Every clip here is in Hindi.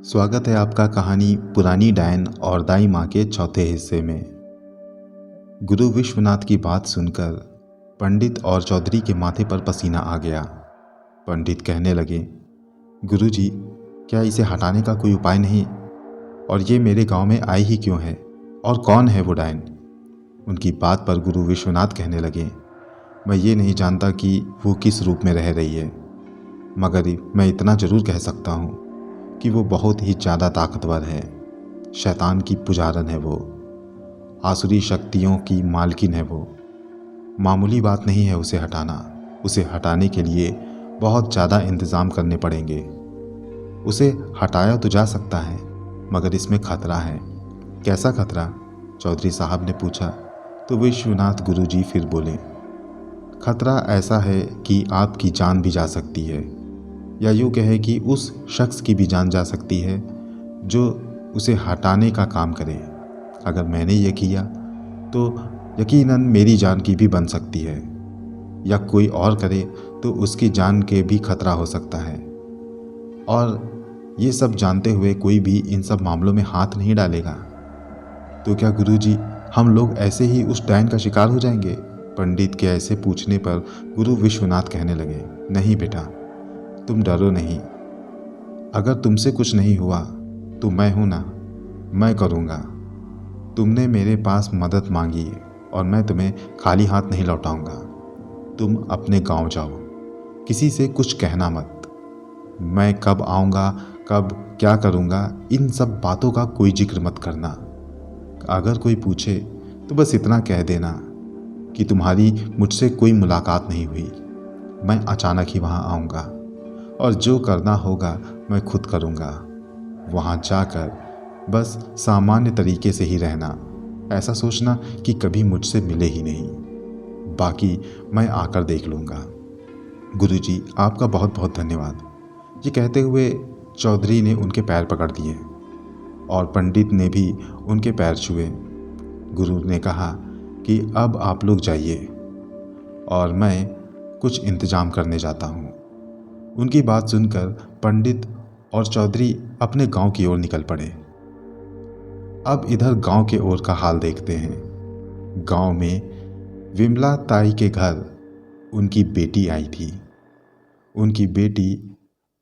स्वागत है आपका कहानी पुरानी डायन और दाई माँ के चौथे हिस्से में। गुरु विश्वनाथ की बात सुनकर पंडित और चौधरी के माथे पर पसीना आ गया। पंडित कहने लगे, गुरुजी, क्या इसे हटाने का कोई उपाय नहीं? और ये मेरे गांव में आई ही क्यों है? और कौन है वो डायन? उनकी बात पर गुरु विश्वनाथ कहने लगे, मैं ये नहीं जानता कि वो किस रूप में रह रही है, मगर मैं इतना ज़रूर कह सकता हूँ कि वो बहुत ही ज़्यादा ताकतवर है। शैतान की पुजारन है वो, आसुरी शक्तियों की मालकिन है वो। मामूली बात नहीं है उसे हटाना। उसे हटाने के लिए बहुत ज़्यादा इंतज़ाम करने पड़ेंगे। उसे हटाया तो जा सकता है, मगर इसमें खतरा है। कैसा खतरा? चौधरी साहब ने पूछा। तो विश्वनाथ गुरुजी फिर बोले, खतरा ऐसा है कि आपकी जान भी जा सकती है, या यूँ कहे कि उस शख्स की भी जान जा सकती है जो उसे हटाने का काम करे। अगर मैंने ये किया तो यकीनन मेरी जान की भी बन सकती है, या कोई और करे तो उसकी जान के भी खतरा हो सकता है। और ये सब जानते हुए कोई भी इन सब मामलों में हाथ नहीं डालेगा। तो क्या गुरुजी, हम लोग ऐसे ही उस डायन का शिकार हो जाएंगे? पंडित के ऐसे पूछने पर गुरु विश्वनाथ कहने लगे, नहीं बेटा, तुम डरो नहीं। अगर तुमसे कुछ नहीं हुआ तो मैं हूं ना, मैं करूंगा। तुमने मेरे पास मदद मांगी और मैं तुम्हें खाली हाथ नहीं लौटाऊंगा। तुम अपने गांव जाओ, किसी से कुछ कहना मत। मैं कब आऊंगा, कब क्या करूंगा, इन सब बातों का कोई जिक्र मत करना। अगर कोई पूछे तो बस इतना कह देना कि तुम्हारी मुझसे कोई मुलाकात नहीं हुई। मैं अचानक ही वहां आऊंगा और जो करना होगा मैं खुद करूंगा। वहां जाकर बस सामान्य तरीके से ही रहना, ऐसा सोचना कि कभी मुझसे मिले ही नहीं। बाकी मैं आकर देख लूँगा। गुरुजी, आपका बहुत बहुत धन्यवाद। ये कहते हुए चौधरी ने उनके पैर पकड़ दिए और पंडित ने भी उनके पैर छुए। गुरु ने कहा कि अब आप लोग जाइए और मैं कुछ इंतजाम करने जाता हूँ। उनकी बात सुनकर पंडित और चौधरी अपने गांव की ओर निकल पड़े। अब इधर गांव के ओर का हाल देखते हैं। गांव में विमला ताई के घर उनकी बेटी आई थी। उनकी बेटी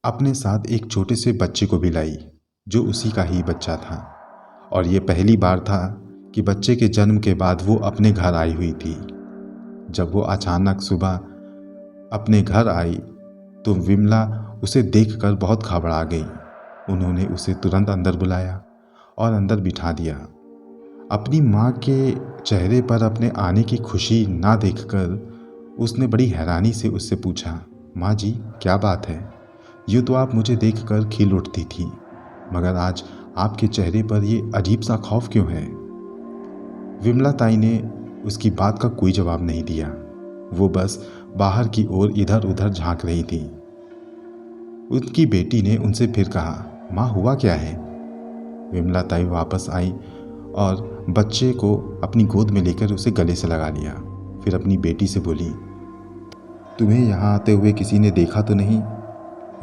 अपने साथ एक छोटे से बच्चे को भी लाई, जो उसी का ही बच्चा था। और ये पहली बार था कि बच्चे के जन्म के बाद वो अपने घर आई हुई थी। जब वो अचानक सुबह अपने घर आई तो विमला उसे देखकर बहुत घबरा गई। उन्होंने उसे तुरंत अंदर बुलाया और अंदर बिठा दिया। अपनी माँ के चेहरे पर अपने आने की खुशी ना देखकर उसने बड़ी हैरानी से उससे पूछा, माँ जी, क्या बात है? यूँ तो आप मुझे देखकर खिल उठती थी, मगर आज आपके चेहरे पर ये अजीब सा खौफ क्यों है? विमला ताई ने उसकी बात का कोई जवाब नहीं दिया। वो बस बाहर की ओर इधर उधर झांक रही थी। उनकी बेटी ने उनसे फिर कहा, माँ, हुआ क्या है? विमला ताई वापस आई और बच्चे को अपनी गोद में लेकर उसे गले से लगा लिया। फिर अपनी बेटी से बोली, तुम्हें यहाँ आते हुए किसी ने देखा तो नहीं?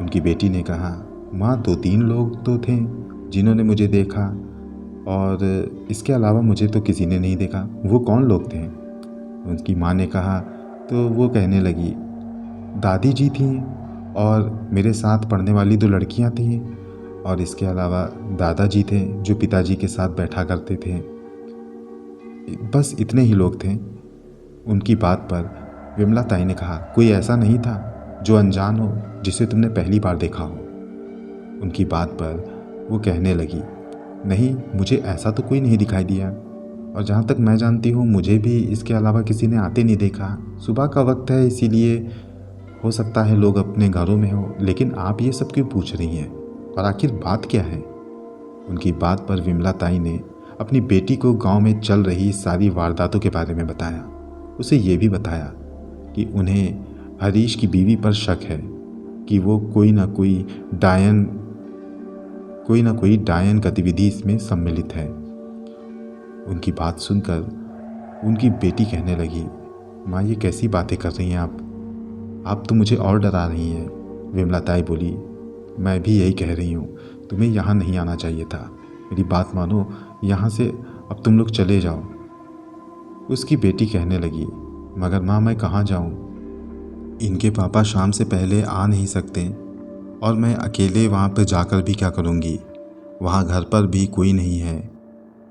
उनकी बेटी ने कहा, माँ, 2-3 लोग तो थे जिन्होंने मुझे देखा, और इसके अलावा मुझे तो किसी ने नहीं देखा। वो कौन लोग थे? उनकी माँ ने कहा। तो वो कहने लगी, दादी जी थी और मेरे साथ पढ़ने वाली 2 लड़कियां थीं, और इसके अलावा दादाजी थे जो पिताजी के साथ बैठा करते थे। बस इतने ही लोग थे। उनकी बात पर विमला ताई ने कहा, कोई ऐसा नहीं था जो अनजान हो, जिसे तुमने पहली बार देखा हो? उनकी बात पर वो कहने लगी, नहीं, मुझे ऐसा तो कोई नहीं दिखाई दिया, और जहाँ तक मैं जानती हूँ मुझे भी इसके अलावा किसी ने आते नहीं देखा। सुबह का वक्त है, इसीलिए हो सकता है लोग अपने घरों में हो, लेकिन आप ये सब क्यों पूछ रही हैं, और आखिर बात क्या है? उनकी बात पर विमला ताई ने अपनी बेटी को गांव में चल रही सारी वारदातों के बारे में बताया। उसे ये भी बताया कि उन्हें हरीश की बीवी पर शक है कि वो कोई ना कोई डायन गतिविधि इसमें सम्मिलित है। उनकी बात सुनकर उनकी बेटी कहने लगी, माँ, ये कैसी बातें कर रही हैं आप तो मुझे और डरा रही हैं। विमला ताई बोली, मैं भी यही कह रही हूँ, तुम्हें यहाँ नहीं आना चाहिए था। मेरी बात मानो, यहाँ से अब तुम लोग चले जाओ। उसकी बेटी कहने लगी, मगर माँ मैं कहाँ जाऊँ? इनके पापा शाम से पहले आ नहीं सकते और मैं अकेले वहाँ पर जाकर भी क्या करूँगी? वहाँ घर पर भी कोई नहीं है,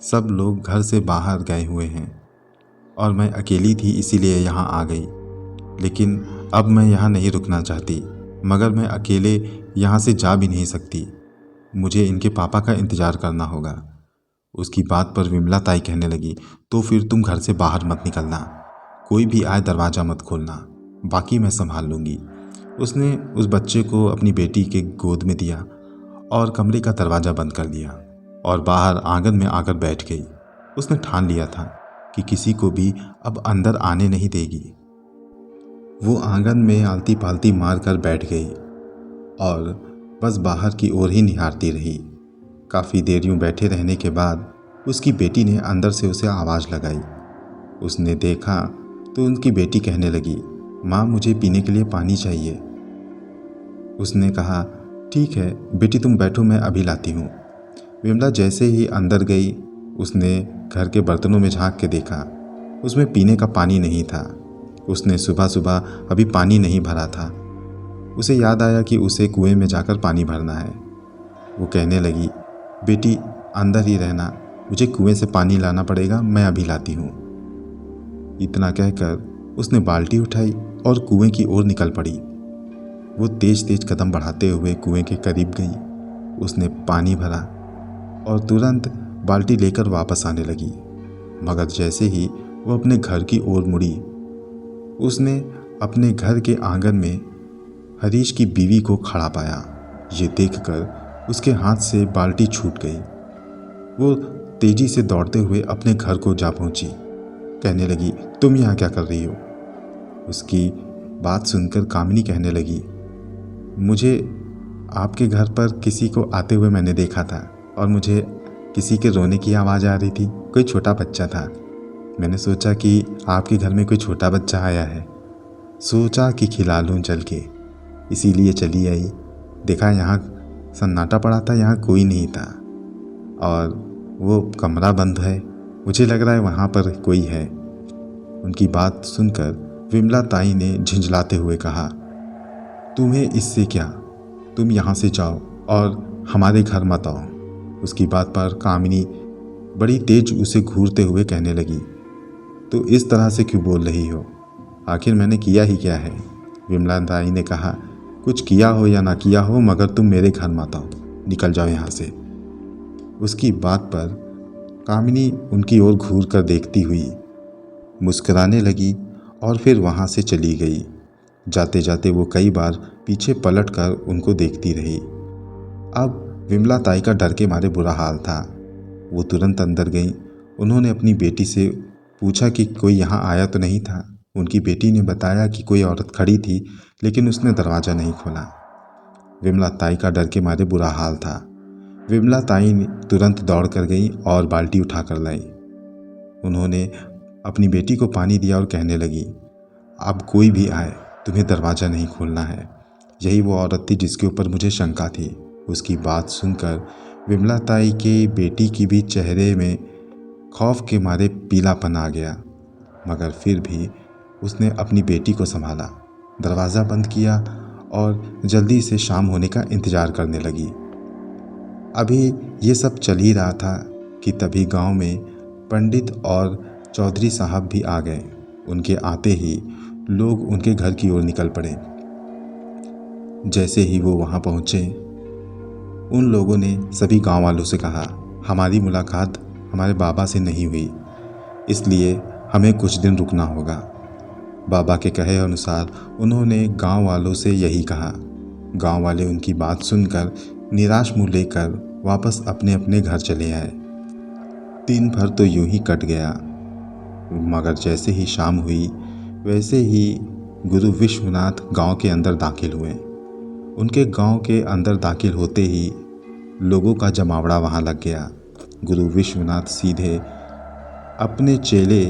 सब लोग घर से बाहर गए हुए हैं और मैं अकेली थी इसीलिए यहाँ आ गई। लेकिन अब मैं यहाँ नहीं रुकना चाहती, मगर मैं अकेले यहाँ से जा भी नहीं सकती। मुझे इनके पापा का इंतज़ार करना होगा। उसकी बात पर विमला ताई कहने लगी, तो फिर तुम घर से बाहर मत निकलना, कोई भी आए दरवाज़ा मत खोलना, बाकी मैं संभाल लूँगी। उसने उस बच्चे को अपनी बेटी के गोद में दिया और कमरे का दरवाज़ा बंद कर दिया और बाहर आंगन में आकर बैठ गई। उसने ठान लिया था कि किसी को भी अब अंदर आने नहीं देगी। वो आंगन में आलती पालती मार कर बैठ गई और बस बाहर की ओर ही निहारती रही। काफ़ी देर यूं बैठे रहने के बाद उसकी बेटी ने अंदर से उसे आवाज़ लगाई। उसने देखा तो उनकी बेटी कहने लगी, माँ मुझे पीने के लिए पानी चाहिए। उसने कहा, ठीक है बेटी तुम बैठो, मैं अभी लाती हूँ। विमला जैसे ही अंदर गई उसने घर के बर्तनों में झांक के देखा, उसमें पीने का पानी नहीं था। उसने सुबह सुबह अभी पानी नहीं भरा था। उसे याद आया कि उसे कुएं में जाकर पानी भरना है। वो कहने लगी, बेटी अंदर ही रहना, मुझे कुएं से पानी लाना पड़ेगा, मैं अभी लाती हूँ। इतना कहकर उसने बाल्टी उठाई और कुएं की ओर निकल पड़ी। वो तेज तेज कदम बढ़ाते हुए कुएं के करीब गई। उसने पानी भरा और तुरंत बाल्टी लेकर वापस आने लगी। मगर जैसे ही वो अपने घर की ओर मुड़ी, उसने अपने घर के आंगन में हरीश की बीवी को खड़ा पाया। ये देखकर उसके हाथ से बाल्टी छूट गई। वो तेजी से दौड़ते हुए अपने घर को जा पहुंची। कहने लगी, तुम यहाँ क्या कर रही हो? उसकी बात सुनकर कामिनी कहने लगी, मुझे आपके घर पर किसी को आते हुए मैंने देखा था और मुझे किसी के रोने की आवाज़ आ रही थी। कोई छोटा बच्चा था। मैंने सोचा कि आपके घर में कोई छोटा बच्चा आया है, सोचा कि खिला लूँ चल के, इसीलिए चली आई। देखा यहाँ सन्नाटा पड़ा था, यहाँ कोई नहीं था और वो कमरा बंद है, मुझे लग रहा है वहाँ पर कोई है। उनकी बात सुनकर विमला ताई ने झिंझलाते हुए कहा, तुम्हें इससे क्या, तुम यहाँ से जाओ और हमारे घर मत आओ। उसकी बात पर कामिनी बड़ी तेज उसे घूरते हुए कहने लगी, तो इस तरह से क्यों बोल रही हो? आखिर मैंने किया ही क्या है? विमला ताई ने कहा, कुछ किया हो या ना किया हो, मगर तुम मेरे घर मत आओ, निकल जाओ यहाँ से। उसकी बात पर कामिनी उनकी ओर घूर कर देखती हुई मुस्कुराने लगी और फिर वहाँ से चली गई। जाते जाते वो कई बार पीछे पलट कर उनको देखती रही। अब विमला ताई का डर के मारे बुरा हाल था। वो तुरंत अंदर गई। उन्होंने अपनी बेटी से पूछा कि कोई यहाँ आया तो नहीं था। उनकी बेटी ने बताया कि कोई औरत खड़ी थी, लेकिन उसने दरवाज़ा नहीं खोला। विमला ताई का डर के मारे बुरा हाल था। विमला ताई तुरंत दौड़ कर गई और बाल्टी उठा कर लाई। उन्होंने अपनी बेटी को पानी दिया और कहने लगी, अब कोई भी आए तुम्हें दरवाज़ा नहीं खोलना है। यही वो औरत थी जिसके ऊपर मुझे शंका थी। उसकी बात सुनकर विमला ताई के बेटी की भी चेहरे में खौफ के मारे पीलापन आ गया, मगर फिर भी उसने अपनी बेटी को संभाला, दरवाज़ा बंद किया और जल्दी से शाम होने का इंतज़ार करने लगी। अभी ये सब चल ही रहा था कि तभी गांव में पंडित और चौधरी साहब भी आ गए। उनके आते ही लोग उनके घर की ओर निकल पड़े। जैसे ही वो वहाँ पहुँचे, उन लोगों ने सभी गांव वालों से कहा, हमारी मुलाकात हमारे बाबा से नहीं हुई, इसलिए हमें कुछ दिन रुकना होगा। बाबा के कहे अनुसार उन्होंने गांव वालों से यही कहा। गांव वाले उनकी बात सुनकर निराश मुँह लेकर वापस अपने अपने घर चले आए। दिन भर तो यूं ही कट गया, मगर जैसे ही शाम हुई वैसे ही गुरु विश्वनाथ गांव के अंदर दाखिल हुए। उनके गांव के अंदर दाखिल होते ही लोगों का जमावड़ा वहां लग गया। गुरु विश्वनाथ सीधे अपने चेले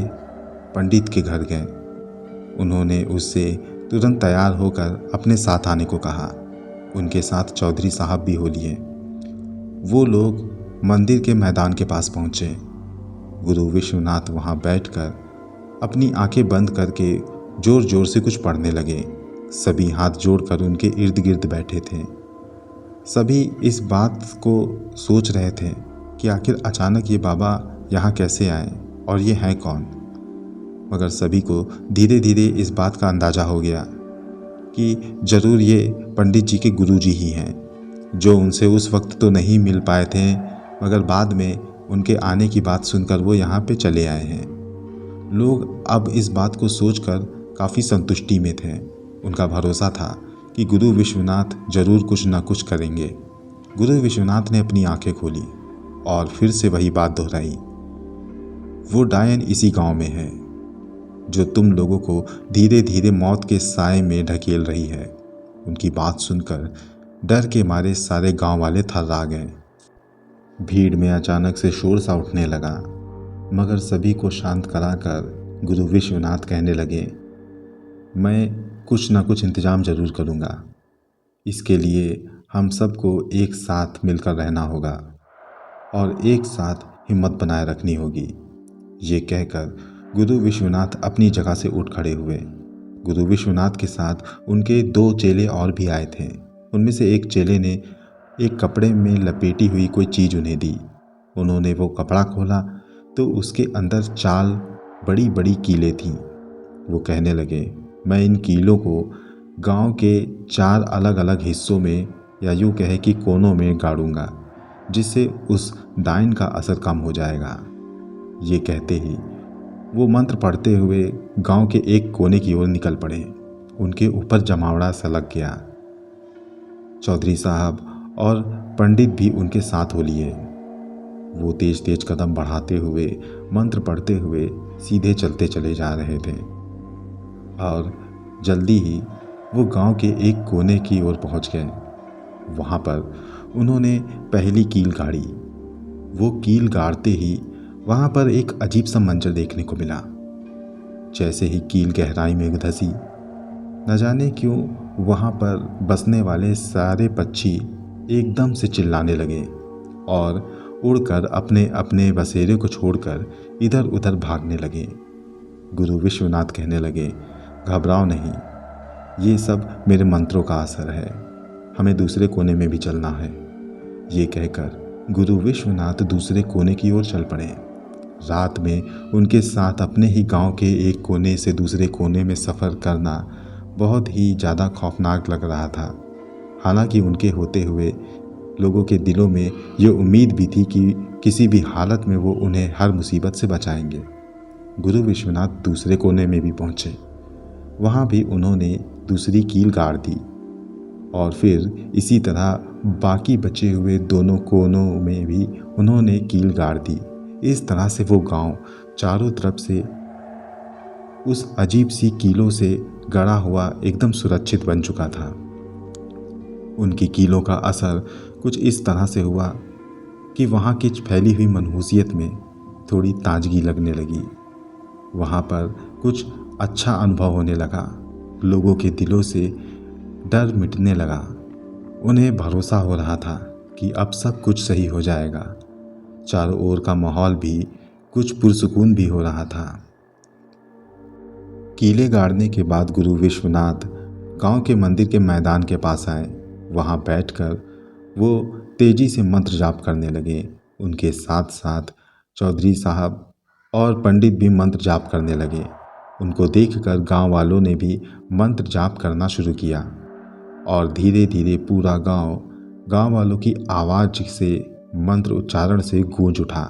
पंडित के घर गए। उन्होंने उससे तुरंत तैयार होकर अपने साथ आने को कहा। उनके साथ चौधरी साहब भी हो लिए। वो लोग मंदिर के मैदान के पास पहुंचे। गुरु विश्वनाथ वहां बैठकर अपनी आंखें बंद करके जोर जोर से कुछ पढ़ने लगे। सभी हाथ जोड़कर उनके इर्द गिर्द बैठे थे। सभी इस बात को सोच रहे थे कि आखिर अचानक ये बाबा यहाँ कैसे आए और ये हैं कौन। मगर सभी को धीरे धीरे इस बात का अंदाज़ा हो गया कि ज़रूर ये पंडित जी के गुरुजी ही हैं, जो उनसे उस वक्त तो नहीं मिल पाए थे, मगर बाद में उनके आने की बात सुनकर वो यहाँ पे चले आए हैं। लोग अब इस बात को सोचकर काफ़ी संतुष्टि में थे। उनका भरोसा था कि गुरु विश्वनाथ जरूर कुछ न कुछ करेंगे। गुरु विश्वनाथ ने अपनी आंखें खोली और फिर से वही बात दोहराई, वो डायन इसी गांव में है जो तुम लोगों को धीरे धीरे मौत के साए में ढकेल रही है। उनकी बात सुनकर डर के मारे सारे गांव वाले थर्रा गए। भीड़ में अचानक से शोर सा उठने लगा, मगर सभी को शांत कराकर गुरु विश्वनाथ कहने लगे, मैं कुछ ना कुछ इंतजाम ज़रूर करूँगा। इसके लिए हम सबको एक साथ मिलकर रहना होगा और एक साथ हिम्मत बनाए रखनी होगी। ये कहकर गुरु विश्वनाथ अपनी जगह से उठ खड़े हुए। गुरु विश्वनाथ के साथ उनके 2 चेले और भी आए थे। उनमें से एक चेले ने एक कपड़े में लपेटी हुई कोई चीज़ उन्हें दी। उन्होंने वो कपड़ा खोला तो उसके अंदर 4 बड़ी बड़ी कीलें थीं। वो कहने लगे, मैं इन कीलों को गांव के 4 अलग अलग हिस्सों में या यूँ कहे कि कोनों में गाड़ूंगा, जिससे उस डायन का असर कम हो जाएगा। ये कहते ही वो मंत्र पढ़ते हुए गांव के एक कोने की ओर निकल पड़े। उनके ऊपर जमावड़ा सा लग गया। चौधरी साहब और पंडित भी उनके साथ हो लिए। वो तेज तेज कदम बढ़ाते हुए मंत्र पढ़ते हुए सीधे चलते चले जा रहे थे और जल्दी ही वो गांव के एक कोने की ओर पहुंच गए। वहां पर उन्होंने पहली कील गाड़ी। वो कील गाड़ते ही वहां पर एक अजीब सा मंजर देखने को मिला। जैसे ही कील गहराई में धंसी, न जाने क्यों वहां पर बसने वाले सारे पक्षी एकदम से चिल्लाने लगे और उड़कर अपने अपने बसेरे को छोड़कर इधर उधर भागने लगे। गुरु विश्वनाथ कहने लगे, घबराओ नहीं, ये सब मेरे मंत्रों का असर है, हमें दूसरे कोने में भी चलना है। ये कहकर गुरु विश्वनाथ दूसरे कोने की ओर चल पड़े। रात में उनके साथ अपने ही गांव के एक कोने से दूसरे कोने में सफ़र करना बहुत ही ज़्यादा खौफनाक लग रहा था। हालांकि उनके होते हुए लोगों के दिलों में ये उम्मीद भी थी कि किसी भी हालत में वो उन्हें हर मुसीबत से बचाएंगे। गुरु विश्वनाथ दूसरे कोने में भी पहुँचे। वहाँ भी उन्होंने दूसरी कील गाड़ दी और फिर इसी तरह बाकी बचे हुए दोनों कोनों में भी उन्होंने कील गाड़ दी। इस तरह से वो गांव चारों तरफ से उस अजीब सी कीलों से गड़ा हुआ एकदम सुरक्षित बन चुका था। उनकी कीलों का असर कुछ इस तरह से हुआ कि वहाँ की फैली हुई मनहूसियत में थोड़ी ताजगी लगने लगी। वहाँ पर कुछ अच्छा अनुभव होने लगा। लोगों के दिलों से डर मिटने लगा। उन्हें भरोसा हो रहा था कि अब सब कुछ सही हो जाएगा। चारों ओर का माहौल भी कुछ पुरसुकून भी हो रहा था। कीले गाड़ने के बाद गुरु विश्वनाथ गांव के मंदिर के मैदान के पास आए। वहां बैठकर वो तेजी से मंत्र जाप करने लगे। उनके साथ साथ चौधरी साहब और पंडित भी मंत्र जाप करने लगे। उनको देखकर गांव वालों ने भी मंत्र जाप करना शुरू किया और धीरे धीरे पूरा गांव वालों की आवाज़ से मंत्र उच्चारण से गूंज उठा।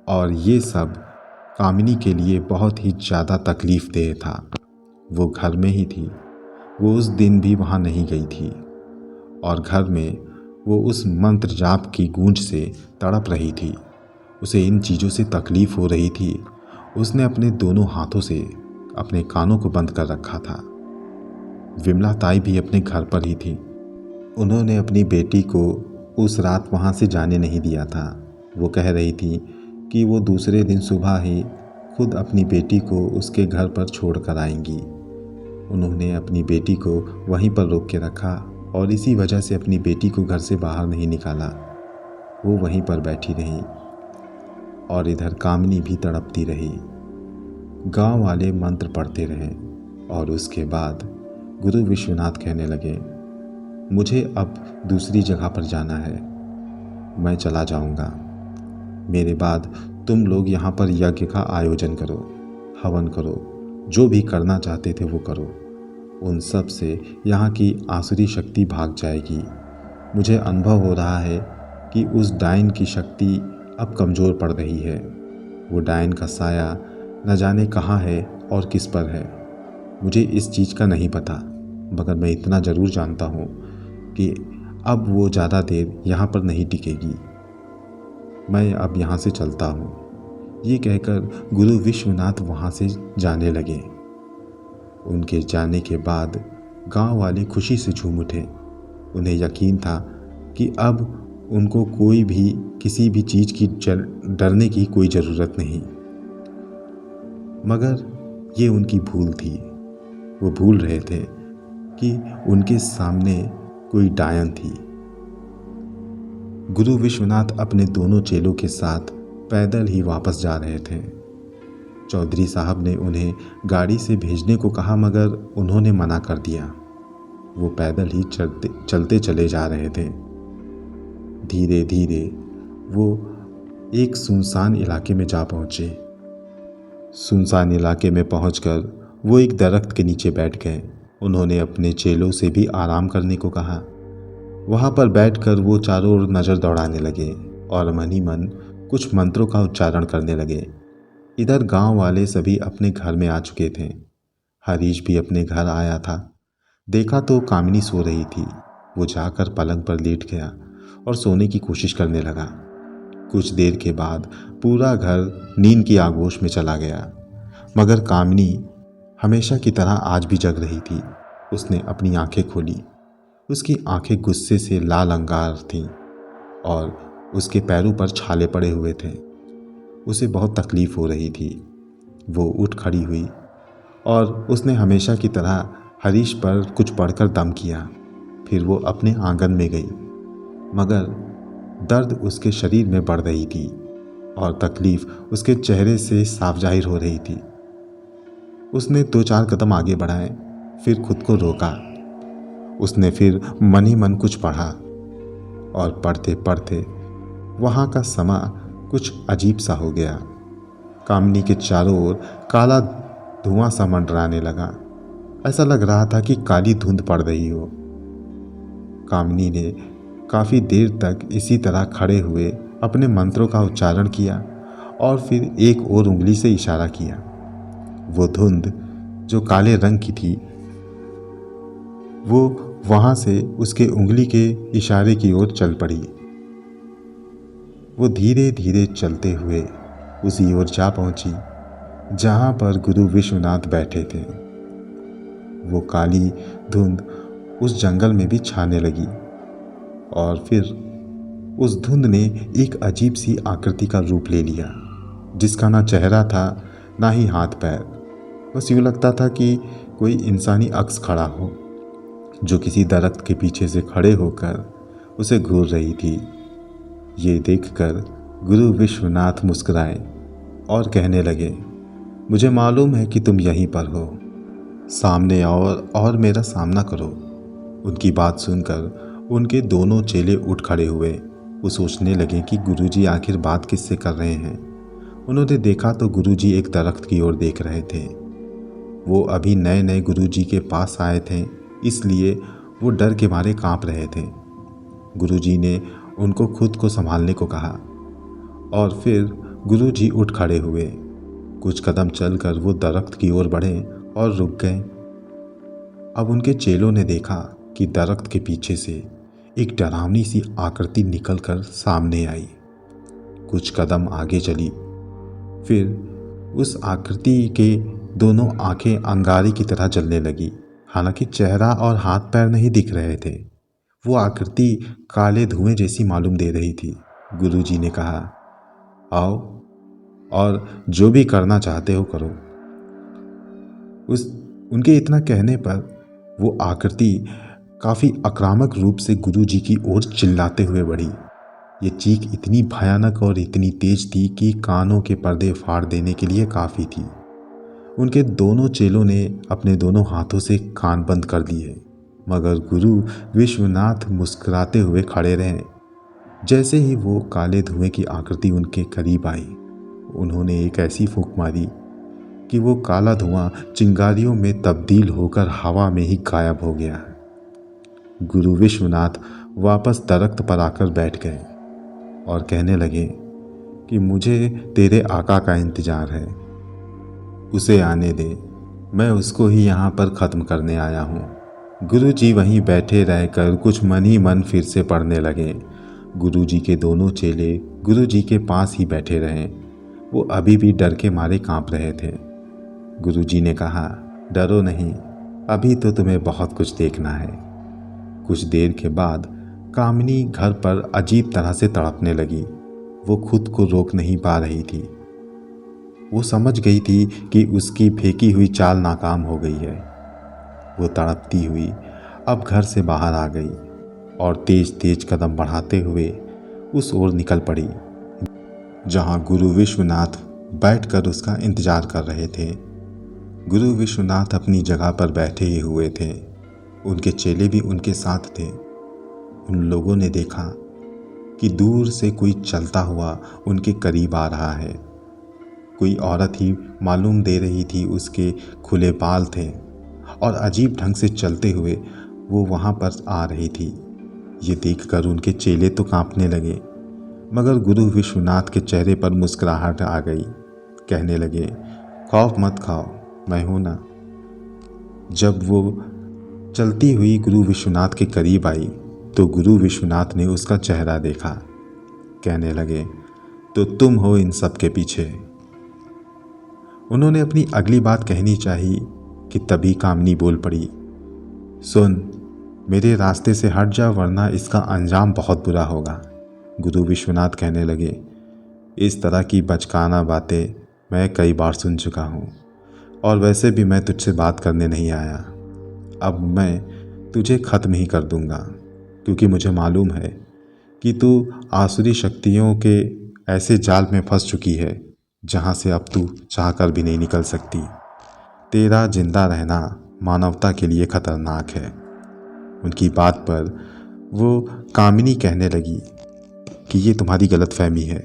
और ये सब कामिनी के लिए बहुत ही ज़्यादा तकलीफ़देह था। वो घर में ही थी। वो उस दिन भी वहाँ नहीं गई थी और घर में वो उस मंत्र जाप की गूंज से तड़प रही थी। उसे इन चीज़ों से तकलीफ़ हो रही थी। उसने अपने दोनों हाथों से अपने कानों को बंद कर रखा था। विमला ताई भी अपने घर पर ही थी। उन्होंने अपनी बेटी को उस रात वहाँ से जाने नहीं दिया था। वो कह रही थी कि वो दूसरे दिन सुबह ही खुद अपनी बेटी को उसके घर पर छोड़ कर आएंगी। उन्होंने अपनी बेटी को वहीं पर रोक के रखा और इसी वजह से अपनी बेटी को घर से बाहर नहीं निकाला। वो वहीं पर बैठी रही और इधर कामिनी भी तड़पती रही। गांव वाले मंत्र पढ़ते रहे और उसके बाद गुरु विश्वनाथ कहने लगे, मुझे अब दूसरी जगह पर जाना है, मैं चला जाऊंगा। मेरे बाद तुम लोग यहाँ पर यज्ञ का आयोजन करो, हवन करो, जो भी करना चाहते थे वो करो। उन सब से यहाँ की आसुरी शक्ति भाग जाएगी। मुझे अनुभव हो रहा है कि उस डायन की शक्ति अब कमज़ोर पड़ रही है। वो डायन का साया न जाने कहाँ है और किस पर है। मुझे इस चीज़ का नहीं पता, मगर मैं इतना ज़रूर जानता हूँ कि अब वो ज़्यादा देर यहाँ पर नहीं टिकेगी। मैं अब यहाँ से चलता हूँ। ये कहकर गुरु विश्वनाथ वहाँ से जाने लगे। उनके जाने के बाद गांव वाले खुशी से झूम उठे। उन्हें यकीन था कि अब उनको कोई भी किसी भी चीज़ की डरने की कोई ज़रूरत नहीं। मगर ये उनकी भूल थी। वो भूल रहे थे कि उनके सामने कोई डायन थी। गुरु विश्वनाथ अपने दोनों चेलों के साथ पैदल ही वापस जा रहे थे। चौधरी साहब ने उन्हें गाड़ी से भेजने को कहा, मगर उन्होंने मना कर दिया। वो पैदल ही चलते चले जा रहे थे। धीरे धीरे वो एक सुनसान इलाके में जा पहुंचे। सुनसान इलाके में पहुंचकर वो एक दरख्त के नीचे बैठ गए। उन्होंने अपने चेलों से भी आराम करने को कहा। वहां पर बैठकर वो चारों ओर नज़र दौड़ाने लगे और मन ही मन कुछ मंत्रों का उच्चारण करने लगे। इधर गांव वाले सभी अपने घर में आ चुके थे। हरीश भी अपने घर आया था। देखा तो कामिनी सो रही थी। वो जाकर पलंग पर लेट गया और सोने की कोशिश करने लगा। कुछ देर के बाद पूरा घर नींद की आगोश में चला गया, मगर कामिनी हमेशा की तरह आज भी जग रही थी। उसने अपनी आंखें खोली। उसकी आंखें गुस्से से लाल अंगार थीं और उसके पैरों पर छाले पड़े हुए थे। उसे बहुत तकलीफ हो रही थी। वो उठ खड़ी हुई और उसने हमेशा की तरह हरीश पर कुछ पढ़कर दम किया। फिर वो अपने आंगन में गई, मगर दर्द उसके शरीर में बढ़ रही थी और तकलीफ उसके चेहरे से साफ जाहिर हो रही थी। उसने 2-4 कदम आगे बढ़ाए, फिर खुद को रोका। उसने फिर मन ही मन कुछ पढ़ा और पढ़ते पढ़ते वहाँ का समा कुछ अजीब सा हो गया। कामिनी के चारों ओर काला धुआं सा मंडराने लगा। ऐसा लग रहा था कि काली धुंध पड़ रही हो। कामिनी ने काफ़ी देर तक इसी तरह खड़े हुए अपने मंत्रों का उच्चारण किया और फिर एक और उंगली से इशारा किया। वो धुंध जो काले रंग की थी, वो वहाँ से उसके उंगली के इशारे की ओर चल पड़ी। वो धीरे धीरे चलते हुए उसी ओर जा पहुंची जहाँ पर गुरु विश्वनाथ बैठे थे। वो काली धुंध उस जंगल में भी छाने लगी और फिर उस धुंध ने एक अजीब सी आकृति का रूप ले लिया, जिसका ना चेहरा था ना ही हाथ पैर। बस यूँ लगता था कि कोई इंसानी अक्स खड़ा हो, जो किसी दरख्त के पीछे से खड़े होकर उसे घूर रही थी। ये देखकर गुरु विश्वनाथ मुस्कुराए और कहने लगे, मुझे मालूम है कि तुम यहीं पर हो। सामने आओ और मेरा सामना करो। उनकी बात सुनकर उनके दोनों चेले उठ खड़े हुए। वो सोचने लगे कि गुरुजी आखिर बात किससे कर रहे हैं। उन्होंने देखा तो गुरुजी एक दरख्त की ओर देख रहे थे। वो अभी नए नए गुरुजी के पास आए थे, इसलिए वो डर के मारे कांप रहे थे। गुरुजी ने उनको खुद को संभालने को कहा और फिर गुरुजी उठ खड़े हुए। कुछ कदम चलकर वो दरख्त की ओर बढ़े और रुक गए। अब उनके चेलों ने देखा कि दरख्त के पीछे से एक डरावनी सी आकृति निकलकर सामने आई। कुछ कदम आगे चली, फिर उस आकृति के दोनों आंखें अंगारे की तरह जलने लगी। हालांकि चेहरा और हाथ पैर नहीं दिख रहे थे। वो आकृति काले धुएं जैसी मालूम दे रही थी। गुरुजी ने कहा, आओ और जो भी करना चाहते हो करो। उनके इतना कहने पर वो आकृति काफ़ी आक्रामक रूप से गुरुजी की ओर चिल्लाते हुए बढ़ी। ये चीख इतनी भयानक और इतनी तेज थी कि कानों के पर्दे फाड़ देने के लिए काफ़ी थी। उनके दोनों चेलों ने अपने दोनों हाथों से कान बंद कर लिए, मगर गुरु विश्वनाथ मुस्कुराते हुए खड़े रहे। जैसे ही वो काले धुएं की आकृति उनके करीब आई, उन्होंने एक ऐसी फूंक मारी कि वो काला धुआं चिंगारियों में तब्दील होकर हवा में ही गायब हो गया। गुरु विश्वनाथ वापस दरख्त पर आकर बैठ गए और कहने लगे कि मुझे तेरे आका का इंतजार है, उसे आने दे, मैं उसको ही यहाँ पर ख़त्म करने आया हूँ। गुरु जी वहीं बैठे रहकर कुछ मन ही मन फिर से पढ़ने लगे। गुरु जी के दोनों चेले गुरु जी के पास ही बैठे रहे। वो अभी भी डर के मारे कांप रहे थे। गुरु जी ने कहा, डरो नहीं, अभी तो तुम्हें बहुत कुछ देखना है। कुछ देर के बाद कामिनी घर पर अजीब तरह से तड़पने लगी। वो खुद को रोक नहीं पा रही थी। वो समझ गई थी कि उसकी फेंकी हुई चाल नाकाम हो गई है। वो तड़पती हुई अब घर से बाहर आ गई और तेज तेज कदम बढ़ाते हुए उस ओर निकल पड़ी जहां गुरु विश्वनाथ बैठकर उसका इंतजार कर रहे थे। गुरु विश्वनाथ अपनी जगह पर बैठे ही हुए थे। उनके चेले भी उनके साथ थे। उन लोगों ने देखा कि दूर से कोई चलता हुआ उनके करीब आ रहा है। कोई औरत ही मालूम दे रही थी, उसके खुले बाल थे और अजीब ढंग से चलते हुए वो वहाँ पर आ रही थी। ये देखकर उनके चेले तो कांपने लगे, मगर गुरु विश्वनाथ के चेहरे पर मुस्कुराहट आ गई। कहने लगे, खौफ मत खाओ, मैं हूँ ना। जब वो चलती हुई गुरु विश्वनाथ के करीब आई तो गुरु विश्वनाथ ने उसका चेहरा देखा। कहने लगे, तो तुम हो इन सब के पीछे। उन्होंने अपनी अगली बात कहनी चाहिए कि तभी कामिनी बोल पड़ी, सुन, मेरे रास्ते से हट जा वरना इसका अंजाम बहुत बुरा होगा। गुरु विश्वनाथ कहने लगे, इस तरह की बचकाना बातें मैं कई बार सुन चुका हूँ और वैसे भी मैं तुझसे बात करने नहीं आया। अब मैं तुझे ख़त्म ही कर दूंगा, क्योंकि मुझे मालूम है कि तू आसुरी शक्तियों के ऐसे जाल में फंस चुकी है जहाँ से अब तू चाहकर भी नहीं निकल सकती। तेरा जिंदा रहना मानवता के लिए खतरनाक है। उनकी बात पर वो कामिनी कहने लगी कि ये तुम्हारी गलतफहमी है,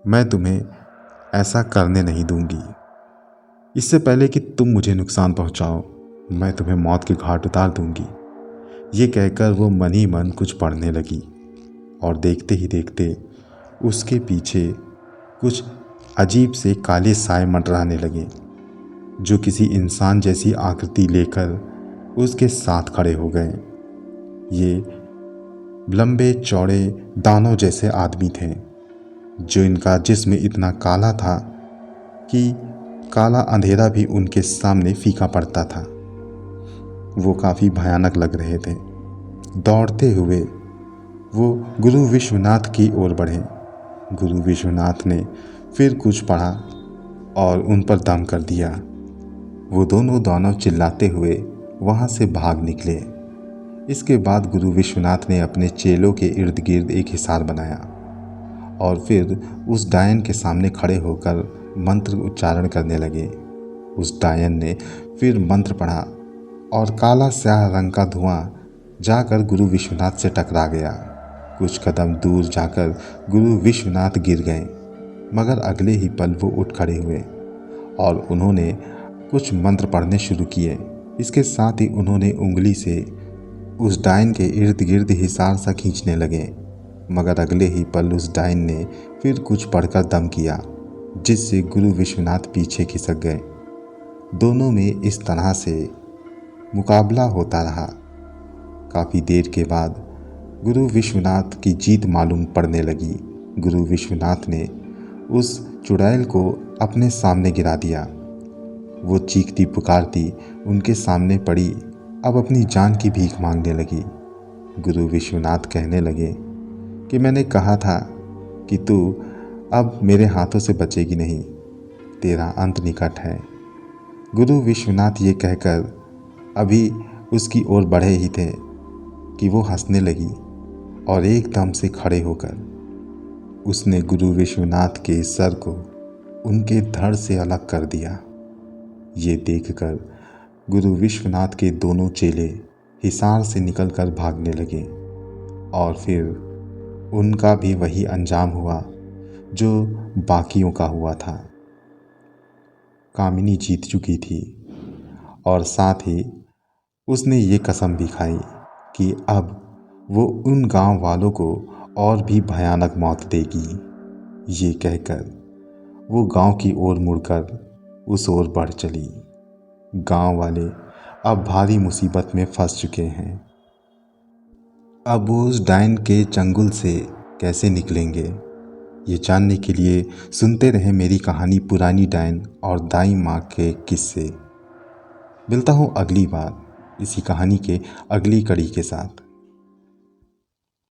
मैं तुम्हें ऐसा करने नहीं दूंगी। इससे पहले कि तुम मुझे नुकसान पहुंचाओ, मैं तुम्हें मौत के घाट उतार दूंगी। ये कहकर वो मन ही मन कुछ पढ़ने लगी और देखते ही देखते उसके पीछे कुछ अजीब से काले साए मंडराने लगे, जो किसी इंसान जैसी आकृति लेकर उसके साथ खड़े हो गए। ये लंबे चौड़े दानों जैसे आदमी थे, जो इनका जिस्म इतना काला था कि काला अंधेरा भी उनके सामने फीका पड़ता था। वो काफ़ी भयानक लग रहे थे। दौड़ते हुए वो गुरु विश्वनाथ की ओर बढ़े। गुरु विश्वनाथ ने फिर कुछ पढ़ा और उन पर दम कर दिया। वो दोनों दानव चिल्लाते हुए वहाँ से भाग निकले। इसके बाद गुरु विश्वनाथ ने अपने चेलों के इर्द गिर्द एक हिसार बनाया और फिर उस डायन के सामने खड़े होकर मंत्र उच्चारण करने लगे। उस डायन ने फिर मंत्र पढ़ा और काला स्याह रंग का धुआं जाकर गुरु विश्वनाथ से टकरा गया। कुछ कदम दूर जाकर गुरु विश्वनाथ गिर गए, मगर अगले ही पल वो उठ खड़े हुए और उन्होंने कुछ मंत्र पढ़ने शुरू किए। इसके साथ ही उन्होंने उंगली से उस डायन के इर्द गिर्द हिसार सा खींचने लगे, मगर अगले ही पल उस डायन ने फिर कुछ पढ़कर दम किया, जिससे गुरु विश्वनाथ पीछे खिसक गए। दोनों में इस तरह से मुकाबला होता रहा। काफ़ी देर के बाद गुरु विश्वनाथ की जीत मालूम पड़ने लगी। गुरु विश्वनाथ ने उस चुड़ैल को अपने सामने गिरा दिया। वो चीखती पुकारती उनके सामने पड़ी, अब अपनी जान की भीख मांगने लगी। गुरु विश्वनाथ कहने लगे कि मैंने कहा था कि तू अब मेरे हाथों से बचेगी नहीं, तेरा अंत निकट है। गुरु विश्वनाथ ये कहकर अभी उसकी ओर बढ़े ही थे कि वो हंसने लगी और एकदम से खड़े होकर उसने गुरु विश्वनाथ के सर को उनके धड़ से अलग कर दिया। ये देखकर गुरु विश्वनाथ के दोनों चेले हिसार से निकलकर भागने लगे और फिर उनका भी वही अंजाम हुआ जो बाकियों का हुआ था। कामिनी जीत चुकी थी और साथ ही उसने ये कसम भी खाई कि अब वो उन गांव वालों को और भी भयानक मौत देगी। ये कहकर वो गांव की ओर मुड़कर उस ओर बढ़ चली। गांव वाले अब भारी मुसीबत में फंस चुके हैं। अब वो उस डायन के चंगुल से कैसे निकलेंगे, ये जानने के लिए सुनते रहें मेरी कहानी पुरानी डायन और दाई माँ के किस्से। मिलता हूँ अगली बार इसी कहानी के अगली कड़ी के साथ।